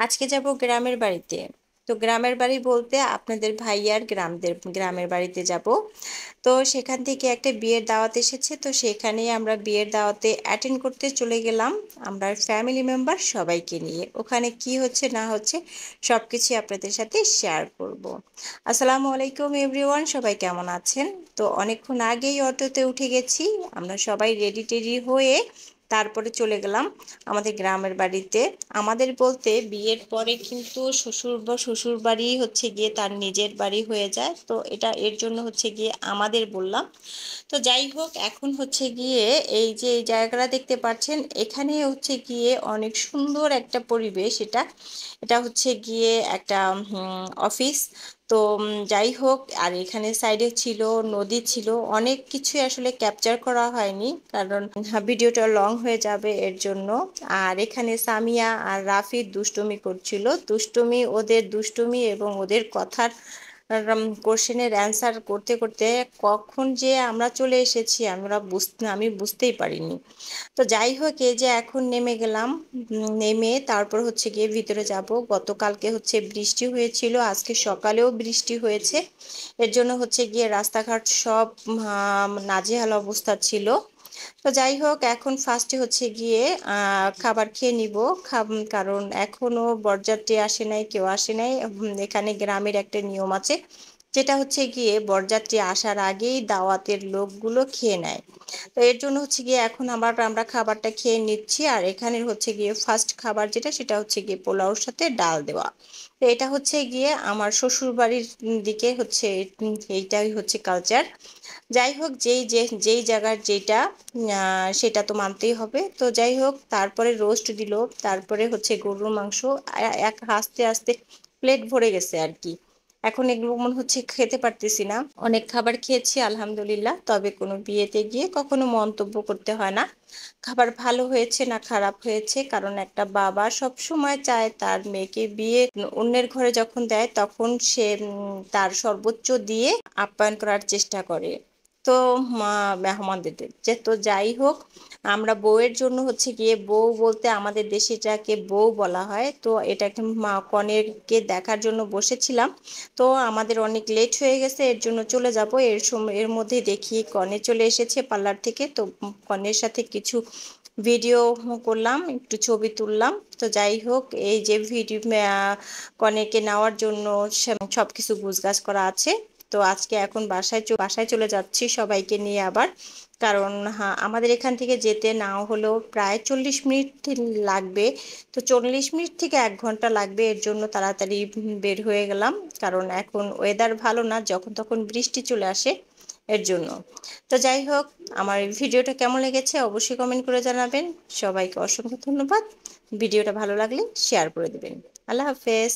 আজকে যাব গ্রামের বাড়িতে। তো গ্রামের বাড়ি বলতে আপনাদের ভাইয়ার গ্রামের বাড়িতে যাব। তো সেখান থেকে একটা বিয়ের দাওয়াত এসেছে, তো সেখানেই আমরা বিয়ের দাওয়াতে অ্যাটেন্ড করতে চলে গেলাম। আমরা ফ্যামিলি মেম্বার সবাইকে নিয়ে ওখানে কি হচ্ছে না হচ্ছে সবকিছু আপনাদের সাথে শেয়ার করব। আসসালামু আলাইকুম এভরিওয়ান, সবাই কেমন আছেন? তো অনেকক্ষণ আগেই অটোতে উঠে গেছি, আমরা সবাই রেডি টেডি হয়ে তারপরে চলে গেলাম আমাদের গ্রামের বাড়িতে। আমাদের বলতে বিয়ের পরে কিন্তু শ্বশুর বাড়ি হচ্ছে গিয়ে তার নিজের বাড়ি হয়ে যায়, তো এটা এর জন্য হচ্ছে গিয়ে আমাদের বললাম। তো যাই হোক, এখন হচ্ছে গিয়ে এই যে এই জায়গাটা দেখতে পাচ্ছেন, এখানে হচ্ছে গিয়ে অনেক সুন্দর একটা পরিবেশ। এটা এটা হচ্ছে গিয়ে একটা অফিস। তো যাই হোক, আর এখানে সাইডে ছিল নদী, ছিল অনেক কিছু আসলে ক্যাপচার করা হয়নি, কারণ ভিডিওটা লং হয়ে যাবে এর জন্য। আর এখানে সামিয়া আর রাফি দুষ্টুমি করছিল, ওদের দুষ্টুমি এবং ওদের কথার কোশ্চেনের অ্যান্সার করতে করতে কখন যে আমরা চলে এসেছি আমি বুঝতেই পারিনি। তো যাই হোক, এই যে এখন নেমে গেলাম। নেমে তারপর হচ্ছে গিয়ে ভিতরে যাব। গতকালকে হচ্ছে বৃষ্টি হয়েছিল, আজকে সকালেও বৃষ্টি হয়েছে, এর জন্য হচ্ছে গিয়ে রাস্তাঘাট সব নাজেহাল অবস্থা ছিল। তো যাই হোক, এখন ফার্স্টে হচ্ছে গিয়ে খাবার খেয়ে নিব। কারণ এখনো বরযাত্রী আসে নাই, কেউ আসে নাই। এখানে গ্রামের একটা নিয়ম আছে, যেটা হচ্ছে গিয়ে বরযাত্রী আসার আগেই দাওয়াতের লোকগুলো খেয়ে নেয়। তো এর জন্য হচ্ছে গিয়ে এখন আমরা খাবারটা খেয়ে নিচ্ছি। আর এখানে হচ্ছে গিয়ে ফার্স্ট খাবার যেটা, সেটা হচ্ছে গিয়ে পোলাওর সাথে ডাল দেওয়া। তো এটা হচ্ছে গিয়ে আমার শ্বশুর বাড়ির দিকে হচ্ছে এইটাই হচ্ছে কালচার। যাই হোক, যেই জায়গার যেটা সেটা তো মানতেই হবে। তো যাই হোক, তারপরে রোস্ট দিল, তারপরে হচ্ছে গরুর মাংস। এক আস্তে আস্তে প্লেট ভরে গেছে আর কি। এখন এগুলো মনে হচ্ছে খেতে পারতেছি না। অনেক খাবার খেয়েছি আলহামদুলিল্লাহ, তবে কোনো বিয়েতে গিয়ে কখনো মন্তব্য করতে হয় না খাবার ভালো হয়েছে না খারাপ হয়েছে, কারণ একটা বাবা সব সময় চায় তার মেয়েকে বিয়ে অন্যের ঘরে যখন দেয় তখন সে তার সর্বোচ্চ দিয়ে আপ্যায়ন করার চেষ্টা করে। তো মেহমানদের তো যাই হোক, আমরা বউয়ের জন্য হচ্ছে গিয়ে, বউ বলতে আমাদের দেশে এটাকে বউ বলা হয়, তো এটাকে কনেরকে দেখার জন্য বসেছিলাম। তো আমাদের অনেক লেট হয়ে গেছে, এর জন্য চলে যাব। এর মধ্যে দেখি কনে চলে এসেছে পার্লার থেকে। তো কনের সাথে কিছু ভিডিও করলাম, একটু ছবি তুললাম। তো যাই হোক, এই যে কনেকে নেওয়ার জন্য সবকিছু গুছগাছ করা আছে। তো আজকে এখন বাসায় চলে যাচ্ছি সবাইকে নিয়ে আবার। কারণ হ্যাঁ, আমাদের এখান থেকে যেতে নাও হলেও প্রায় 40 মিনিট লাগবে। তো 40 মিনিট থেকে 1 ঘন্টা লাগবে, এর জন্য তাড়াতাড়ি বের হয়ে গেলাম। কারণ এখন ওয়েদার ভালো না, যখন তখন বৃষ্টি চলে আসে, এর জন্য। তো যাই হোক, আমার এই ভিডিওটা কেমন লেগেছে অবশ্যই কমেন্ট করে জানাবেন। সবাইকে অসংখ্য ধন্যবাদ। ভিডিওটা ভালো লাগলে শেয়ার করে দেবেন। আল্লাহ হাফেজ।